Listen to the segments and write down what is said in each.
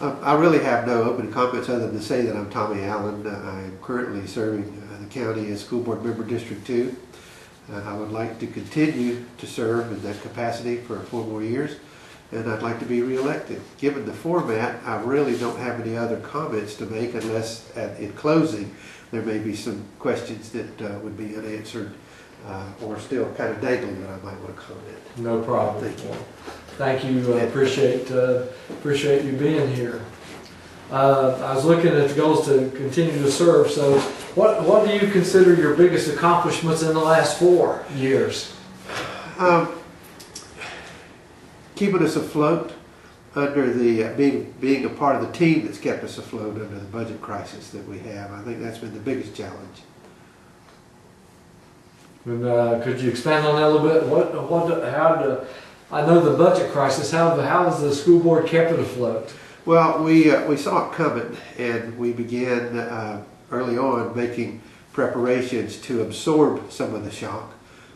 I really have no open comments other than to say that I'm Tommy Allen. I am currently serving the county as School Board Member District 2. I would like to continue to serve in that capacity for 4 more years, and I'd like to be reelected. Given the format, I really don't have any other comments to make unless in closing there may be some questions that would be unanswered or still kind of dangling that I might want to comment. No problem. Thank you. Thank you. Appreciate you being here. I was looking at the goals to continue to serve. So, what do you consider your biggest accomplishments in the last 4 years? Keeping us afloat under the being a part of the team that's kept us afloat under the budget crisis that we have. I think that's been the biggest challenge. And could you expand on that a little bit? I know the budget crisis. How has the school board kept it afloat? Well, we saw it coming, and we began early on making preparations to absorb some of the shock,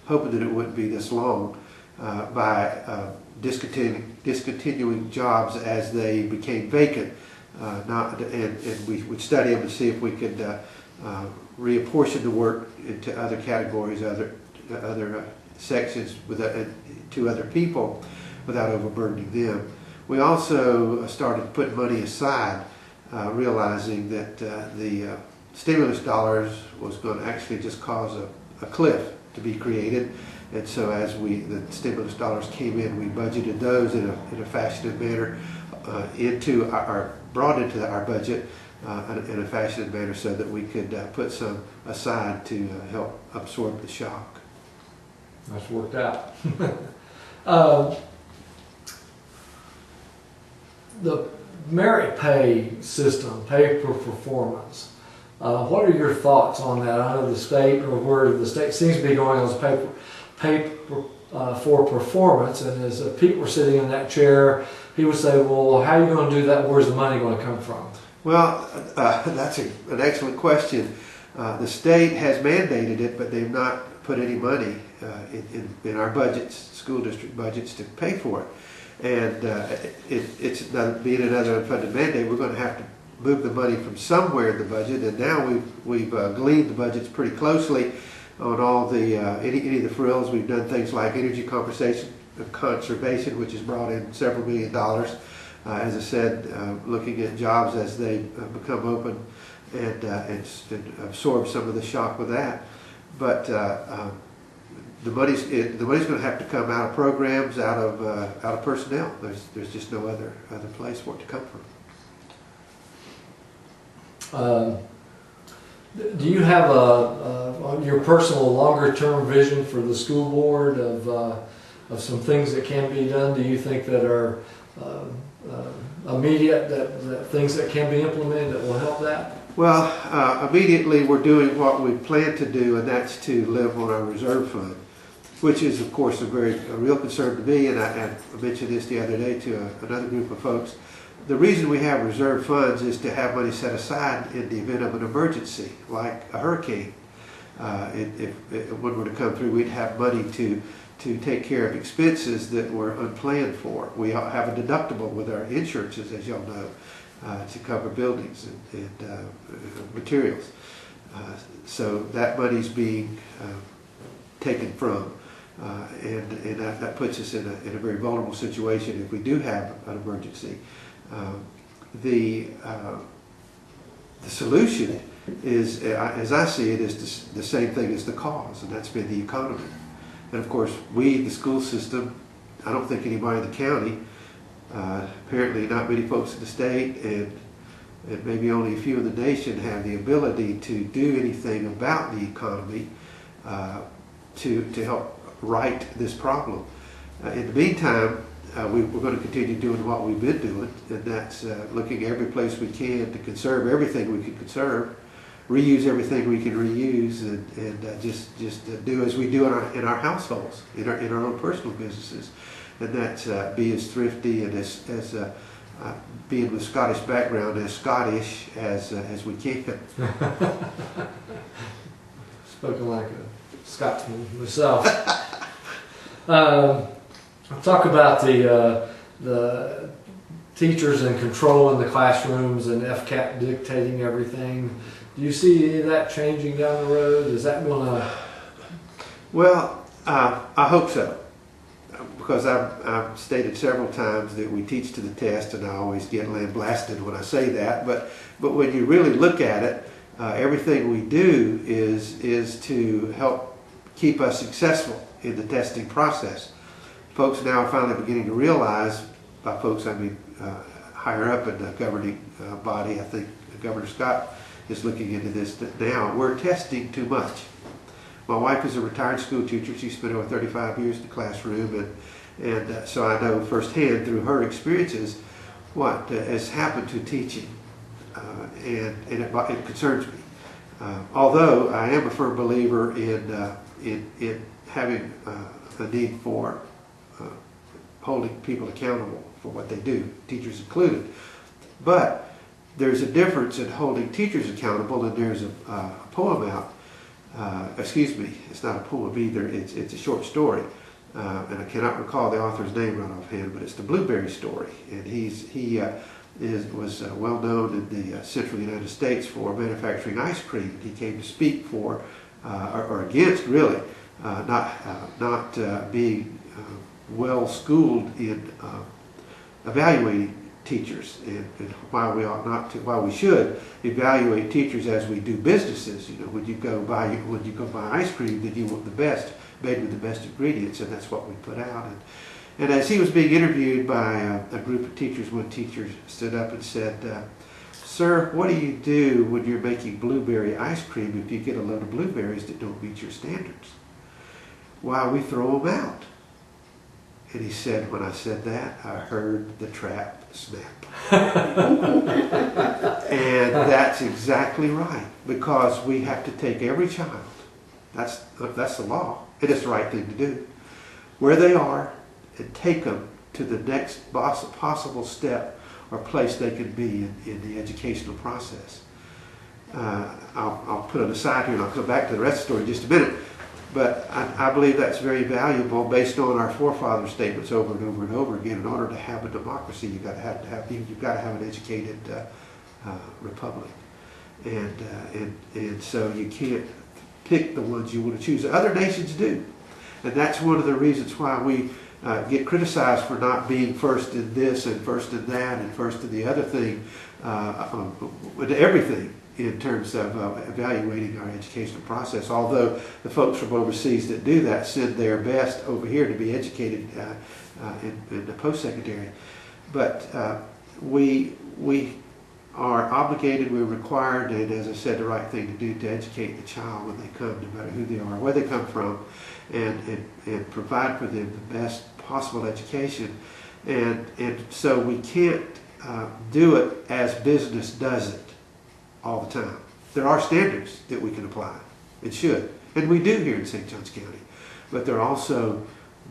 hoping that it wouldn't be this long, by discontinuing jobs as they became vacant. And we would study them and see if we could reapportion the work into other categories, other sections to other people without overburdening them. We also started putting money aside, realizing that the stimulus dollars was going to actually just cause a cliff to be created. And so as the stimulus dollars came in, we budgeted those in a fashioned manner brought into our budget in a fashioned manner so that we could put some aside to help absorb the shock. That's worked out. The merit pay system, pay for performance. What are your thoughts on that? I know the state, or where the state seems to be going, is pay for performance. And as Pete were sitting in that chair, he would say, "Well, how are you going to do that? Where's the money going to come from?" Well, that's an excellent question. The state has mandated it, but they've not put any money in our budgets, school district budgets, to pay for it. And it's being another unfunded mandate, we're going to have to move the money from somewhere in the budget. And now we've gleaned the budgets pretty closely on all the any of the frills. We've done things like energy conservation, which has brought in several $1 million. As I said, looking at jobs as they become open and absorb some of the shock with that. But the money's going to have to come out of programs, out of personnel. There's just no other place for it to come from. Do you have your personal longer-term vision for the school board of some things that can be done? Do you think that are immediate, that things that can be implemented that will help that? Well, immediately we're doing what we plan to do, and that's to live on our reserve fund, which is, of course, a real concern to me. And I mentioned this the other day to another group of folks. The reason we have reserve funds is to have money set aside in the event of an emergency, like a hurricane. If one were to come through, we'd have money to take care of expenses that were unplanned for. We have a deductible with our insurances, as y'all know, to cover buildings and materials. So that money's being taken from, and that puts us in a very vulnerable situation if we do have an emergency. The solution is, as I see it, is the same thing as the cause, and that's been the economy. And of course, the school system, I don't think anybody in the county, apparently not many folks in the state, and maybe only a few in the nation have the ability to do anything about the economy to help right this problem. In the meantime, we're going to continue doing what we've been doing, and that's looking every place we can to conserve everything we can conserve, reuse everything we can reuse, and just do as we do in our households, in our own personal businesses, and that's be as thrifty and as being with Scottish background, as Scottish as we can. Spoken like a Scotsman myself. Talk about the teachers in control in the classrooms and FCAT dictating everything. Do you see any of that changing down the road? Is that going to... Well, I hope so, because I've stated several times that we teach to the test, and I always get lambasted when I say that. But when you really look at it, everything we do is to help keep us successful in the testing process. Folks now are finally beginning to realize, by folks I mean higher up in the governing body, I think Governor Scott is looking into this now. We're testing too much. My wife is a retired school teacher. She spent over 35 years in the classroom, and so I know firsthand through her experiences what has happened to teaching, and it concerns me. Although I am a firm believer in having a need for holding people accountable for what they do, teachers included. But there's a difference in holding teachers accountable, and there's a poem out. Excuse me, it's not a poem either. It's a short story, and I cannot recall the author's name right offhand. But it's the Blueberry Story, and he was well known in the central United States for manufacturing ice cream. He came to speak for or against really not being well schooled in evaluating teachers, and why we ought not to, why we should evaluate teachers as we do businesses. You know, when you go buy ice cream, then you want the best, made with the best ingredients, and that's what we put out. And as he was being interviewed by a group of teachers, one teacher stood up and said, "Sir, what do you do when you're making blueberry ice cream if you get a load of blueberries that don't meet your standards?" "Why, we throw them out." And he said, when I said that, I heard the trap snap. And that's exactly right, because we have to take every child, that's the law, it is the right thing to do, where they are, and take them to the next possible step or place they can be in the educational process. I'll put it aside here and I'll come back to the rest of the story in just a minute. But I believe that's very valuable based on our forefathers' statements over and over and over again. In order to have a democracy, you've got to have an educated republic, and so you can't pick the ones you want to choose. Other nations do, and that's one of the reasons why we get criticized for not being first in this and first in that and first in the other thing, with everything, in terms of evaluating our educational process. Although the folks from overseas that do that send their best over here to be educated in the post-secondary. But we are obligated, we're required, and as I said, the right thing to do to educate the child when they come, no matter who they are, where they come from, and provide for them the best possible education. And so we can't do it as business does it all the time. There are standards that we can apply and should, and we do here in St. Johns County, but there are also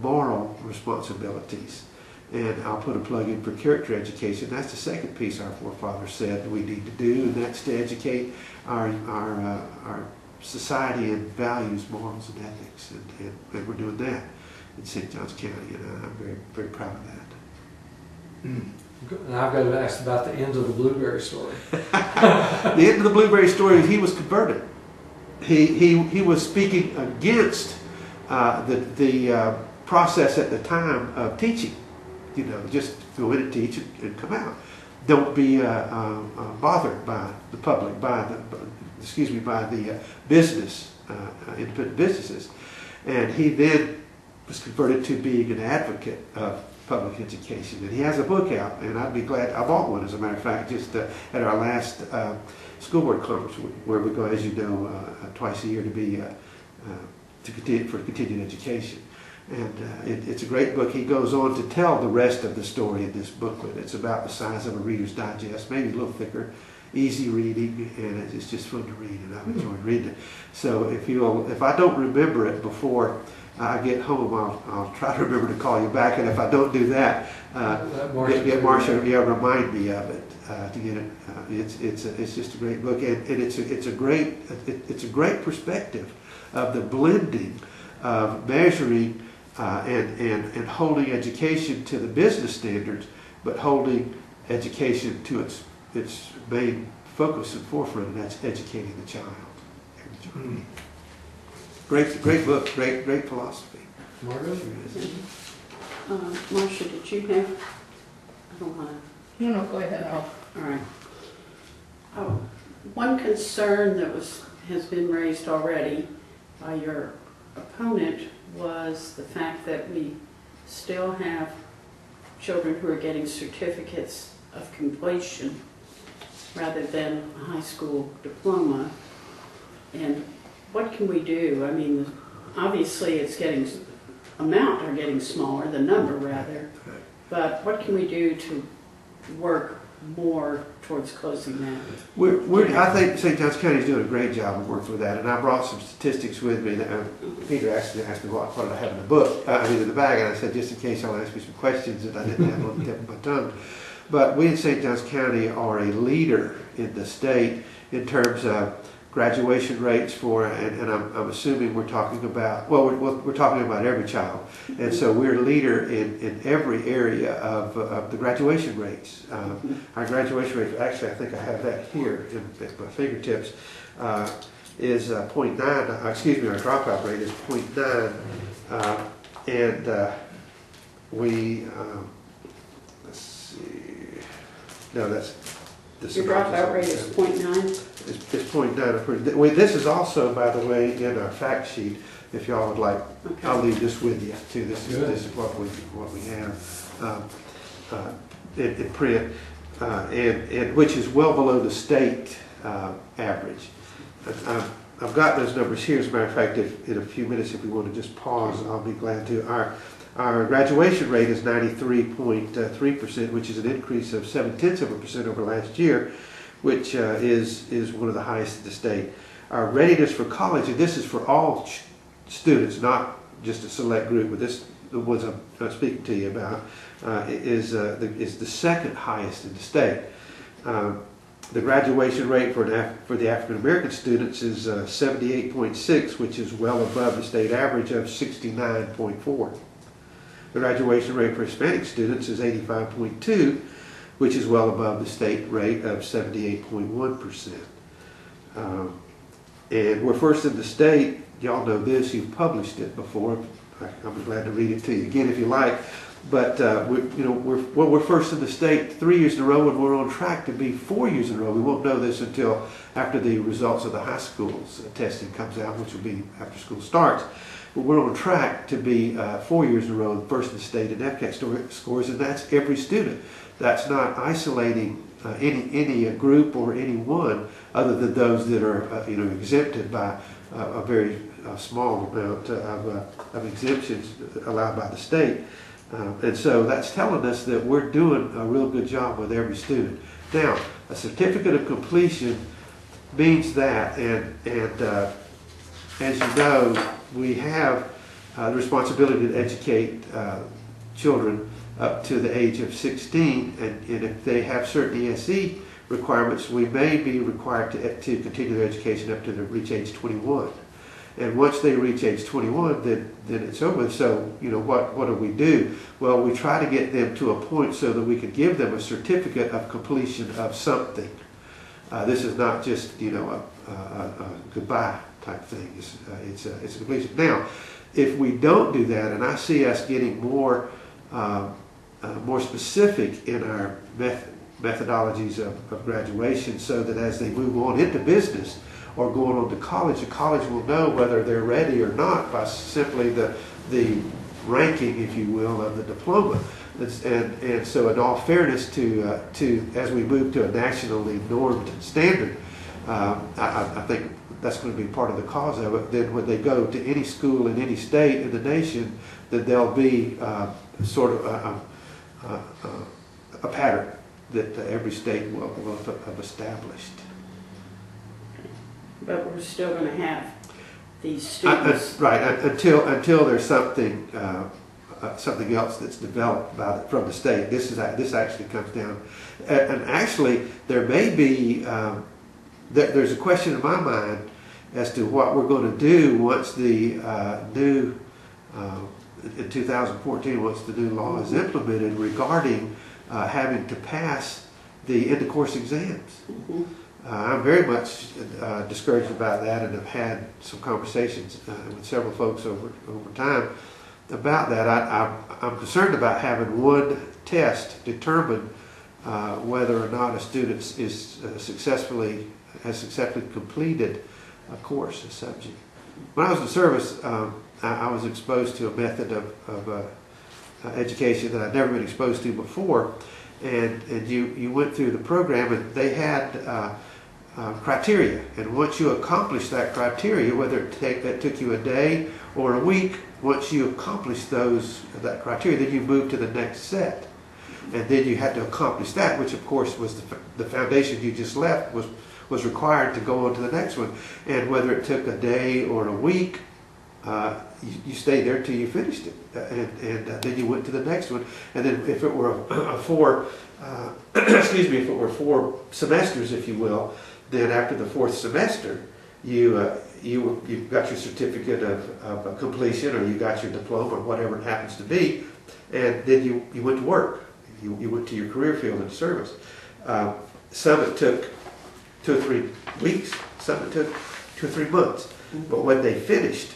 moral responsibilities. And I'll put a plug in for character education. That's the second piece our forefathers said we need to do, and that's to educate our society in values, morals, and ethics, and we're doing that in St. Johns County, and I'm very, very proud of that. And I've got to ask about the end of the Blueberry Story. The end of the Blueberry Story, he was converted. He was speaking against the process at the time of teaching. You know, just go in and teach and come out. Don't be bothered by the public, by the business, independent businesses. And he then was converted to being an advocate of public education. And he has a book out, and I'd be glad, I bought one as a matter of fact, just at our last school board conference, where we go, as you know, twice a year to be for continued education. And it's a great book. He goes on to tell the rest of the story in this booklet. It's about the size of a Reader's Digest, maybe a little thicker, easy reading, and it's just fun to read, and I've enjoyed reading it. So if I don't remember it before I get home, I'll try to remember to call you back, and if I don't do that, get Marcia, remind me of it to get it. It's just a great book, and it's a great perspective of the blending of measuring and holding education to the business standards, but holding education to its main focus and forefront, and that's educating the child. Mm. Great book, great philosophy. Margaret? Marcia, did you have, I don't want to. No, go ahead. All right. Oh, one concern that has been raised already by your opponent was the fact that we still have children who are getting certificates of completion rather than a high school diploma. And what can we do? I mean, obviously it's amount are getting smaller, the number rather, but what can we do to work more towards closing that? I think St. Johns County is doing a great job of working with that, and I brought some statistics with me. Peter asked me what did I have in the book, in the bag, and I said just in case y'all ask me some questions that I didn't have on the tip of my tongue. But we in St. Johns County are a leader in the state in terms of graduation rates for, and I'm assuming we're talking about, we're talking about every child. And so we're a leader in every area of the graduation rates. Our graduation rate, actually I think I have that here at my fingertips, is 0.9, excuse me, our dropout rate is 0.9. And we, let's see, no, that's Your dropout rate is 0.9? It's 0.9. This is also, by the way, in our fact sheet. If y'all would like, Okay. I'll leave this with you too. This is what we have in print, and which is well below the state average. I've got those numbers here. As a matter of fact, in a few minutes, if we want to just pause, I'll be glad to. Our graduation rate is 93.3%, which is an increase of 0.7% over last year, which is one of the highest in the state. Our readiness for college, and this is for all students, not just a select group, but the ones I'm speaking to you about, is the second highest in the state. The graduation rate for the African American students is 78.6, which is well above the state average of 69.4. The graduation rate for Hispanic students is 85.2, which is well above the state rate of 78.1%. And we're first in the state. Y'all know this. You've published it before. I'll be glad to read it to you again if you like. But we're first in the state 3 years in a row, and we're on track to be 4 years in a row. We won't know this until after the results of the high school's testing comes out, which will be after school starts. But we're on track to be 4 years in a row first in the state in FCAT scores, and that's every student. That's not isolating any group or anyone other than those that are exempted by a very small amount of exemptions allowed by the state. And so that's telling us that we're doing a real good job with every student. Now, a certificate of completion means that, and as you know, we have the responsibility to educate children up to the age of 16, and if they have certain ESE requirements, we may be required to continue their education up to they reach age 21. And once they reach age 21, then it's over. So, what do we do? Well, we try to get them to a point so that we can give them a certificate of completion of something. This is not just, a goodbye type thing. It's a completion. Now, if we don't do that, and I see us getting more specific in our methodologies of graduation, so that as they move on into business or going on to college, the college will know whether they're ready or not by simply the ranking, if you will, of the diploma. And so, in all fairness, to as we move to a nationally normed standard, I think that's going to be part of the cause of it. Then when they go to any school in any state in the nation, that there'll be sort of a pattern that every state will have established. But we're still going to have these students. Right, until there's something else that's developed from the state. This actually comes down, and actually there may be there's a question in my mind as to what we're going to do once the new in 2014, once the new law is implemented regarding having to pass the end-of-course exams. Mhm. I'm very much discouraged about that, and have had some conversations with several folks over time about that. I'm concerned about having one test determine whether or not a student has successfully completed a course, a subject. When I was in service, I was exposed to a method of education that I'd never been exposed to before, and you went through the program, and they had criteria, and once you accomplish that criteria, whether that took you a day or a week, once you accomplish that criteria, then you move to the next set, and then you had to accomplish that, which of course was the foundation you just left was required to go on to the next one. And whether it took a day or a week, you stayed there till you finished it, and then you went to the next one. And then if it were a four, excuse me, if it were 4 semesters, if you will, then after the 4th semester, you got your certificate of completion, or you got your diploma, or whatever it happens to be, and then you went to work. You went to your career field in service. Some it took 2 or 3 weeks, some it took 2 or 3 months. But when they finished,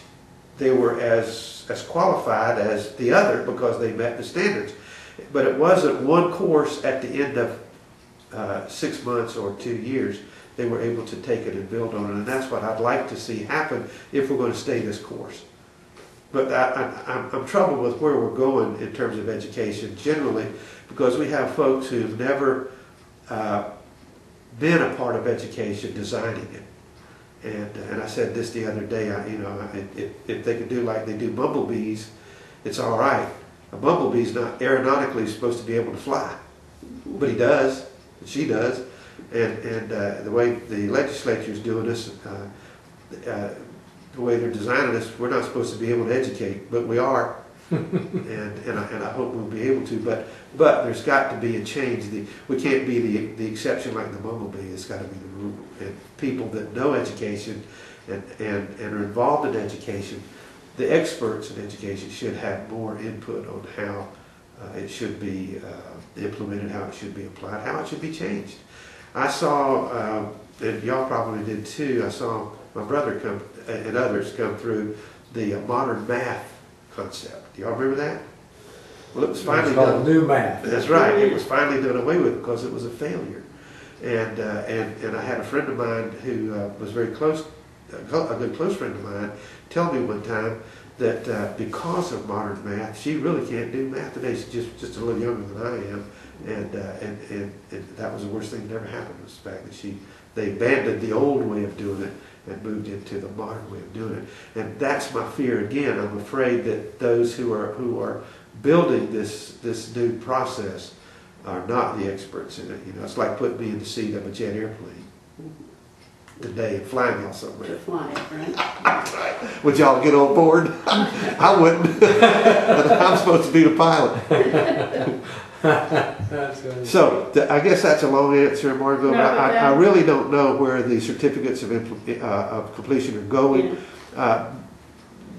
they were as qualified as the other because they met the standards. But it wasn't one course at the end of 6 months or 2 years. They were able to take it and build on it, and that's what I'd like to see happen if we're going to stay this course. But I'm troubled with where we're going in terms of education generally, because we have folks who've never been a part of education designing it. And I said this the other day, if they could do like they do bumblebees, it's all right. A bumblebee's not aeronautically supposed to be able to fly, but he does, and she does. And the way the legislature is doing this, the way they're designing this, we're not supposed to be able to educate, but we are, and I hope we'll be able to. But there's got to be a change. We can't be the exception like the bumblebee. It's got to be the rule. And people that know education and are involved in education, the experts in education should have more input on how it should be implemented, how it should be applied, how it should be changed. I saw, and y'all probably did too, I saw my brother come and others come through the modern math concept. Do y'all remember that? Well, it was finally done. New math. That's right. It was finally done away with because it was a failure. And I had a friend of mine who was very close, a good close friend of mine, tell me one time that because of modern math, she really can't do math today. She's just a little younger than I am. And that was the worst thing that ever happened, was the fact that they abandoned the old way of doing it and moved into the modern way of doing it. And that's my fear again. I'm afraid that those who are building this new process are not the experts in it. It's like putting me in the seat of a jet airplane today and flying y'all somewhere. To fly it, right? Right. Would y'all get on board? I wouldn't. But I'm supposed to be the pilot. So I guess that's a long answer, Margot. No, I really don't know where the certificates of completion are going. Yeah.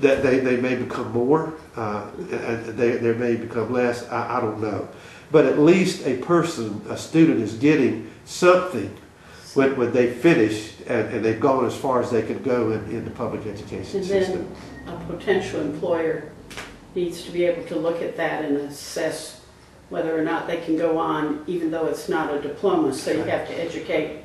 That they may become more, they may become less. I don't know, but at least a student is getting something when they finish and they've gone as far as they can go in the public education And system. then a potential employer needs to be able to look at that and assess whether or not they can go on, even though it's not a diploma. So you have to educate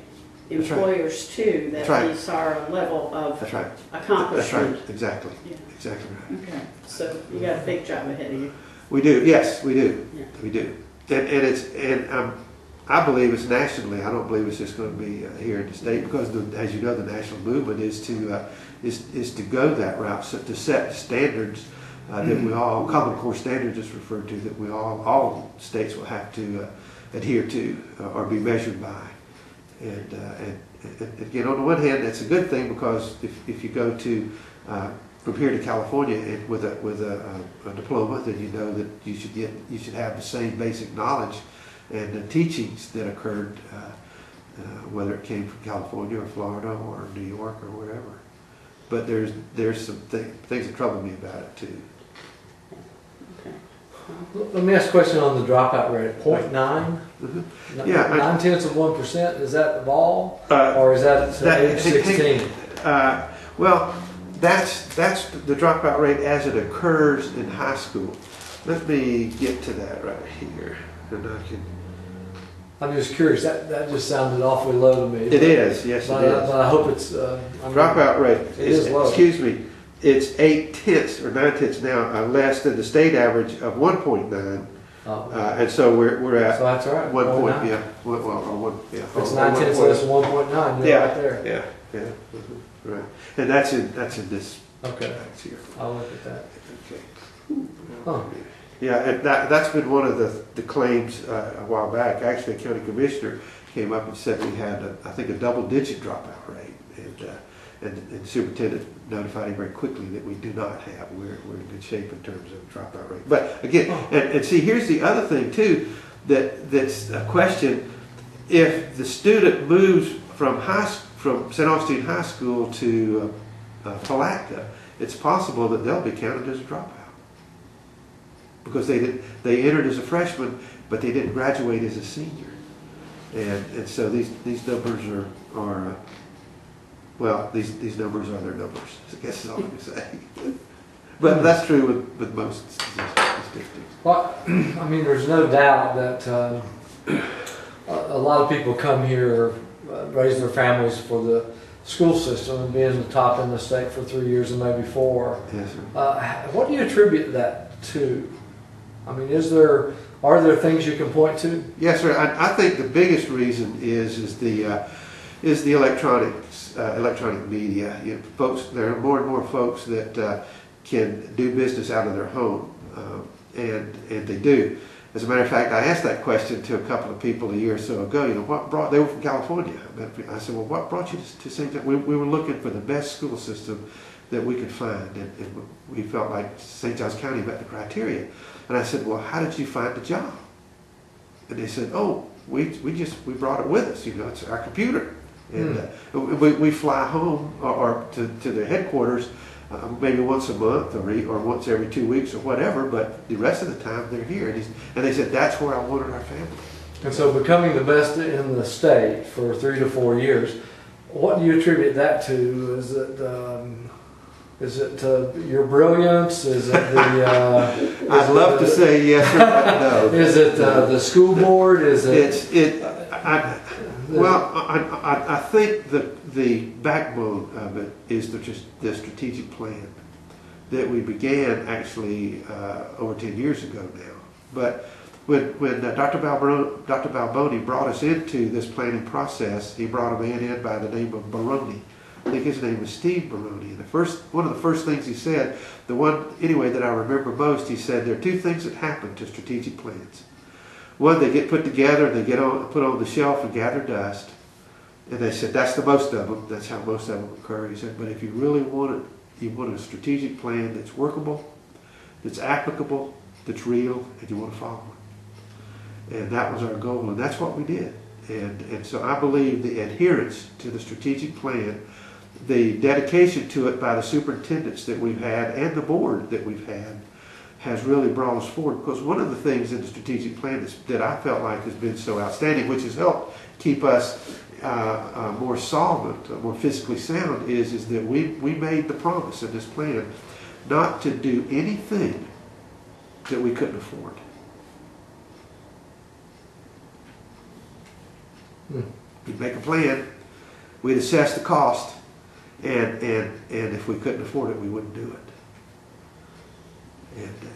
That's right. employers too, that That's right. these are a level of That's right. accomplishment. That's right. Exactly. Yeah. Exactly right. Okay, so you got a big job ahead of you. We do. Yes, we do. Yeah. We do. And I believe it's nationally. I don't believe it's just going to be here in the state, because as you know, the national movement is to go that route, so to set standards that we all, Common Core standards is referred to, that we all states will have to adhere to or be measured by. And again, on the one hand, that's a good thing, because if you go to from here to California with a diploma, then you know that you should have the same basic knowledge and the teachings that occurred, whether it came from California or Florida or New York or wherever. But there's some things that trouble me about it too. Okay. Let me ask a question on the dropout rate. 0.9? Mhm. Yeah, 0.9%, is that the ball? Uh, Or is that that- age 16? Well, that's the dropout rate as it occurs in high school. Let me get to that right here, and I can. I'm just curious, that just sounded awfully low to me. It is, yes, it But is. I hope it's, Dropout rate It is low. excuse me, it's 0.8 or 9 now less than the state average of 1.9, oh, and so we're so at that's all right. 1 point, 0.9. yeah, well, or 1, yeah. If it's or 9 1 tenths point. less than 1.9, you're Yeah. right there. Yeah, right, and that's in this Okay, box here. I'll look at that. Okay. Huh. Yeah, and that's been one of the claims a while back. Actually, a county commissioner came up and said we had, I think, a double-digit dropout rate, and the superintendent notified him very quickly that we do not have. We're in good shape in terms of dropout rate. But again, and see, here's the other thing too, that's a question. If the student moves from St. Augustine High School to Palatka, it's possible that they'll be counted as a dropout because they entered as a freshman, but they didn't graduate as a senior, and so these numbers are well, these numbers are their numbers, I guess is all I can say. But that's true with most statistics. Well, I mean, there's no doubt that a lot of people come here, raise their families for the school system and being the top in the state for 3 years and maybe 4. Yes, sir. What do you attribute that to? I mean, are there things you can point to? Yes, sir. I think the biggest reason is the electronic media. You know, folks, there are more and more folks that can do business out of their home, and they do. As a matter of fact, I asked that question to a couple of people a year or so ago. You know, they were from California. I said, well, what brought you to St. John? We were looking for the best school system that we could find, and we felt like St. Johns County met the criteria. And I said, well, how did you find the job? And they said, oh, we brought it with us. You know, it's our computer, and we fly home or to the headquarters maybe once a month or once every 2 weeks or whatever. But the rest of the time they're here. And they said that's where I wanted our family. And so becoming the best in the state for 3 to 4 years, what do you attribute that to? Is it your brilliance? Is it the? I'd love to say yes or no. Is it the school board? Is it? I think the backbone of it is the strategic plan that we began actually over 10 years ago now. But when Dr. Balboni brought us into this planning process, he brought a man in by the name of Baroni. I think his name was Steve Baroni. And one of the first things he said, the one anyway that I remember most, he said there are 2 things that happen to strategic plans. One, they get put together and they get put on the shelf and gather dust. And they said that's the most of them. That's how most of them occur. He said, but if you really want it, you want a strategic plan that's workable, that's applicable, that's real, and you want to follow it. And that was our goal, and that's what we did. And so I believe the adherence to the strategic plan, the dedication to it by the superintendents that we've had and the board that we've had, has really brought us forward. Because one of the things in the strategic plan that I felt like has been so outstanding, which has helped keep us more solvent, more physically sound, is that we made the promise in this plan not to do anything that we couldn't afford. We'd make a plan, we'd assess the cost, and if we couldn't afford it, we wouldn't do it.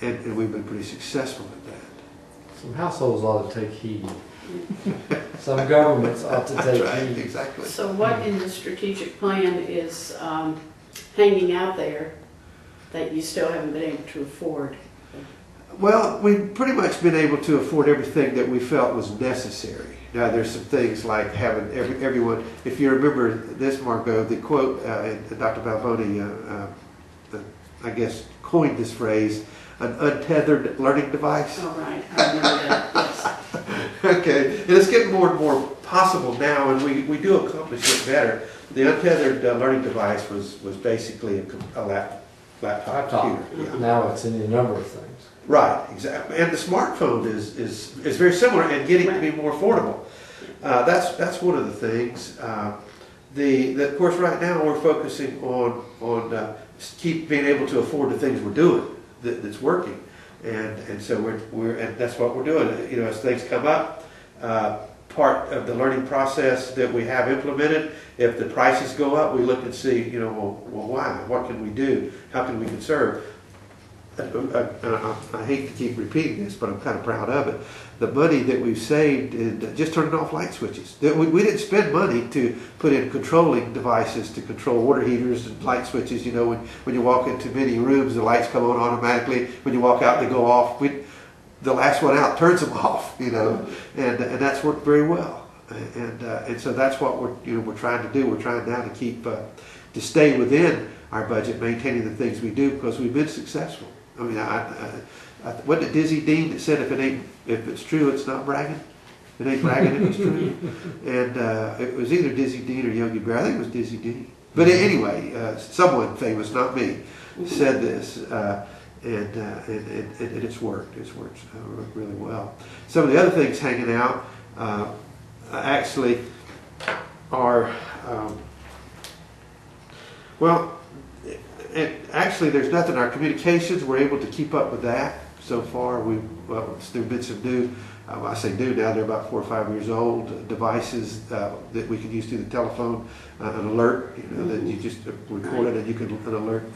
And we've been pretty successful at that. Some households ought to take heed. Some governments ought to take Right, heed. exactly. So what in the strategic plan is hanging out there that you still haven't been able to afford? Well, we've pretty much been able to afford everything that we felt was necessary. Now, there's some things like having everyone, if you remember this, Margot, the quote, Dr. Balboni, I guess, coined this phrase, an untethered learning device. Oh, right, I remember that, yes. Okay, and it's getting more and more possible now, and we do accomplish it better. The untethered learning device was basically a laptop computer. Yeah. Now it's any number of things. Right, exactly. And the smartphone is very similar and getting to be more affordable. That's one of the things. Of course, right now we're focusing on keep being able to afford the things we're doing that's working, and so and that's what we're doing. You know, as things come up, part of the learning process that we have implemented, if the prices go up, we look and see, you know, well why? What can we do? How can we conserve? I hate to keep repeating this, but I'm kind of proud of it. The money that we've saved in just turning off light switches. We didn't spend money to put in controlling devices to control water heaters and light switches. You know, when you walk into many rooms, the lights come on automatically. When you walk out, they go off. The last one out turns them off. You know, and that's worked very well. And so that's what we're trying to do. We're trying now to keep to stay within our budget, maintaining the things we do because we've been successful. I mean, wasn't it Dizzy Dean that said if it's true, it's not bragging? It ain't bragging if it's true. And it was either Dizzy Dean or Yogi Bear. I think it was Dizzy Dean. But anyway, someone famous, not me, said this, and it's worked. It's worked really well. Some of the other things hanging out actually are, and actually, there's nothing. Our communications, we're able to keep up with that so far. There've been some new, I say new now, they're about 4 or 5 years old, devices that we can use through the telephone, an alert, you know, that you just record it and you can alert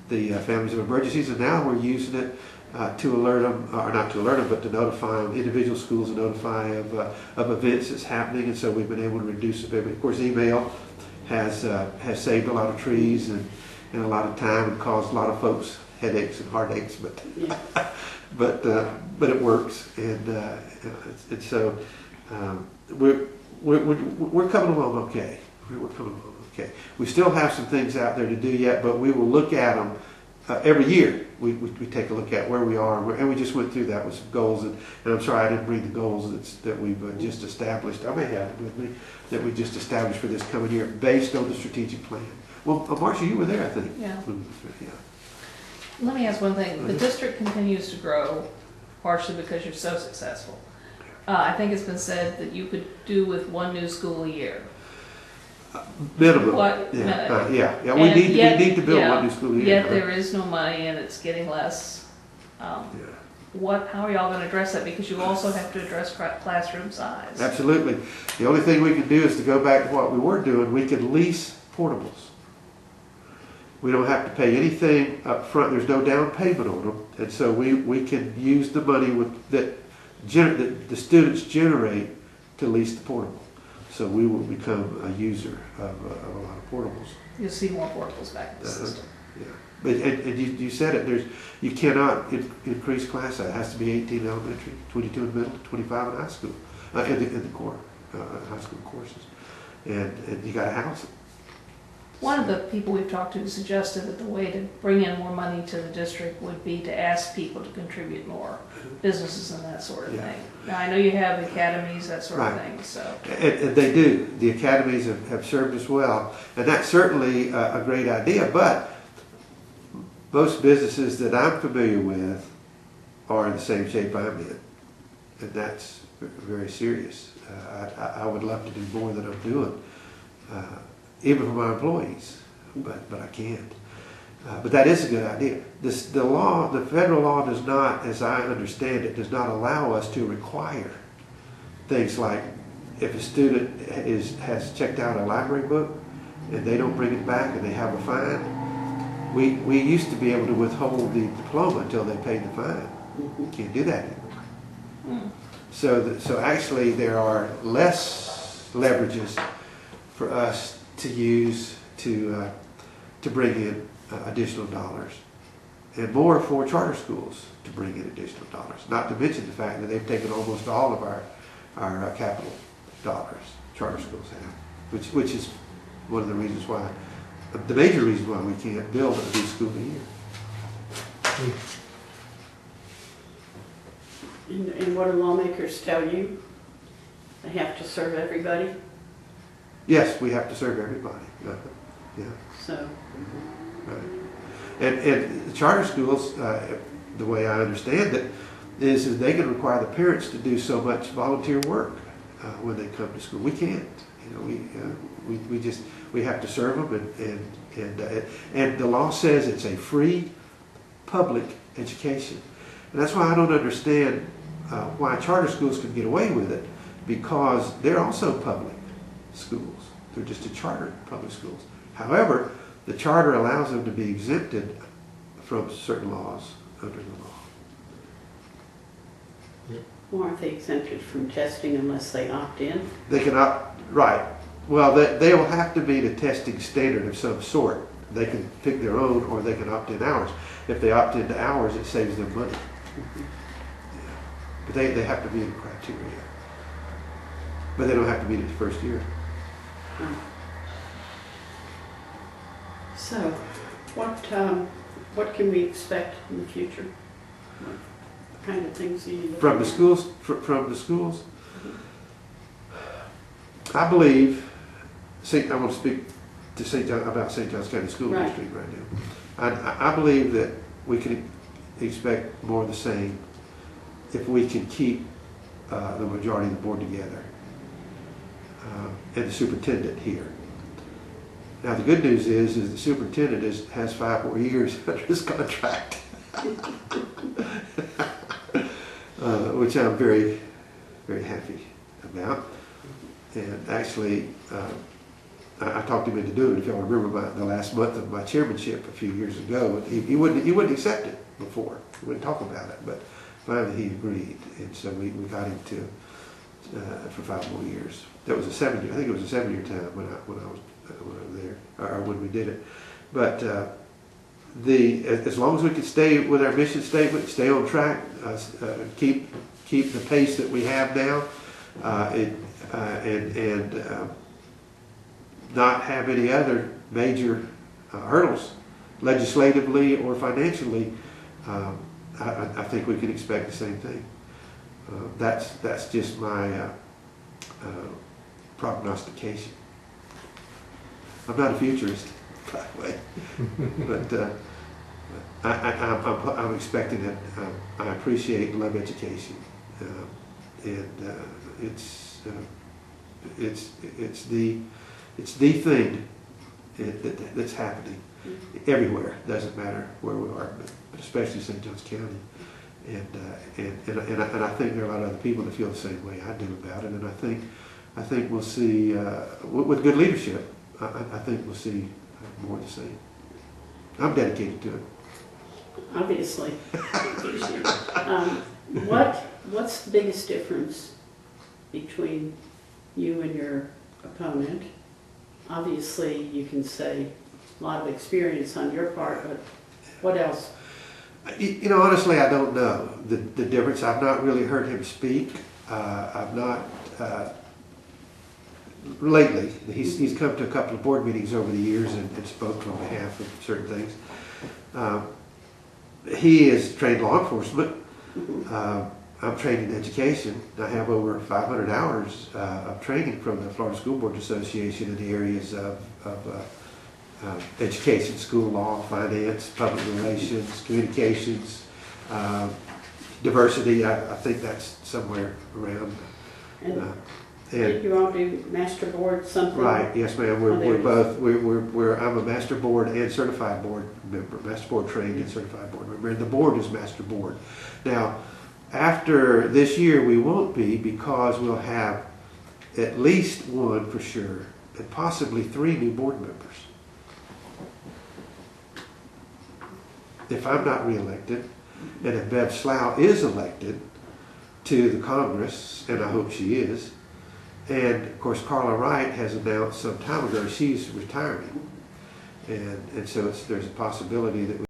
the families of emergencies. And now we're using it to alert them, or not to alert them, but to notify individual schools and notify of events that's happening. And so we've been able to reduce it. Of course, email has saved a lot of trees and a lot of time and caused a lot of folks headaches and heartaches, but but it works, and so we're coming along okay. We're coming along okay. We still have some things out there to do yet, but we will look at them every year. We take a look at where we are, and we just went through that with some goals. And I'm sorry I didn't bring the goals that we've just established. I may have it with me that we just established for this coming year, based on the strategic plan. Well, Marcia, you were there, I think. Yeah. Yeah. Let me ask one thing. The district continues to grow partially because you're so successful. I think it's been said that you could do with one new school a year. Minimum. What? Yeah. We need to build one new school a year. Yet there is no money and it's getting less. How are y'all going to address that? Because you also have to address classroom size. Absolutely. The only thing we can do is to go back to what we were doing. We can lease portables. We don't have to pay anything up front. There's no down payment on them. And so we can use the money that the students generate to lease the portable. So we will become a user of a lot of portables. You'll see more portables back in the system. Yeah. But and you said it. You cannot increase class size. It has to be 18 elementary, 22 in middle, 25 in high school, in the core high school courses, and you got to house it. One of the people we've talked to suggested that the way to bring in more money to the district would be to ask people to contribute more, businesses and that sort of thing. Now, I know you have academies, that sort of thing, so. And they do. The academies have served us well, and that's certainly a great idea, but most businesses that I'm familiar with are in the same shape I'm in, and that's very serious. I would love to do more than I'm doing. Even for my employees, but I can't. But that is a good idea. The federal law does not, as I understand it, does not allow us to require things like if a student has checked out a library book and they don't bring it back and they have a fine. We used to be able to withhold the diploma until they paid the fine. Can't do that anymore. So actually there are less leverages for us to use to bring in additional dollars, and more for charter schools to bring in additional dollars. Not to mention the fact that they've taken almost all of our capital dollars. Charter schools have, which is one of the reasons why, the major reason why we can't build a new school a year. And what do lawmakers tell you? They have to serve everybody? Yes, we have to serve everybody. Yeah. So. Right. And the charter schools, the way I understand it, is they can require the parents to do so much volunteer work when they come to school. We can't. We have to serve them, and the law says it's a free public education, and that's why I don't understand why charter schools can get away with it, because they're also public schools. They're just a charter public schools. However, the charter allows them to be exempted from certain laws under the law. Or aren't they exempted from testing unless they opt in? They can opt, right. Well, they will have to meet a testing standard of some sort. They can pick their own, or they can opt in ours. If they opt into ours, it saves them money. Yeah. But they have to meet the criteria. But they don't have to meet it the first year. So, what can we expect in the future? What kind of things are you looking From the at? schools, from the schools, I believe, I want to speak to about St. Johns County School Right. District right now. I believe that we can expect more of the same if we can keep the majority of the board together and the superintendent here. Now, the good news is the superintendent has 5 more years under his contract, which I'm very, very happy about. And actually, I talked him into doing it. If y'all remember the last month of my chairmanship a few years ago, he wouldn't accept it before. He wouldn't talk about it, but finally he agreed, and so we got him to for 5 more years. That was a 7-year. I think it was a 7-year time when I was there, or when we did it. But as long as we can stay with our mission statement, stay on track, keep the pace that we have now, and not have any other major hurdles, legislatively or financially, I think we can expect the same thing. That's just my prognostication. I'm not a futurist, by the way, but I'm expecting it. I appreciate and love education, and it's the thing that's happening everywhere. It doesn't matter where we are, but especially St. Johns County. And I think there are a lot of other people that feel the same way I do about it. And I think we'll see with good leadership. I think we'll see more of the same. I'm dedicated to it. Obviously. What's the biggest difference between you and your opponent? Obviously, you can say a lot of experience on your part, but what else? Honestly, I don't know the difference. I've not really heard him speak. I've not lately. He's come to a couple of board meetings over the years and spoke on behalf of certain things. He is trained law enforcement. I'm trained in education. I have over 500 hours of training from the Florida School Board Association in the areas of education, school law, finance, public relations, communications, diversity. I think that's somewhere around. And did you all do master board something? Right, yes ma'am. We're both, I'm a master board and certified board member, master board trained and certified board member, and the board is master board. Now, after this year we won't be, because we'll have at least one for sure, and possibly 3 new board members. If I'm not reelected, and if Bev Slough is elected to the Congress, and I hope she is, and of course Carla Wright has announced some time ago she's retiring, and so there's a possibility that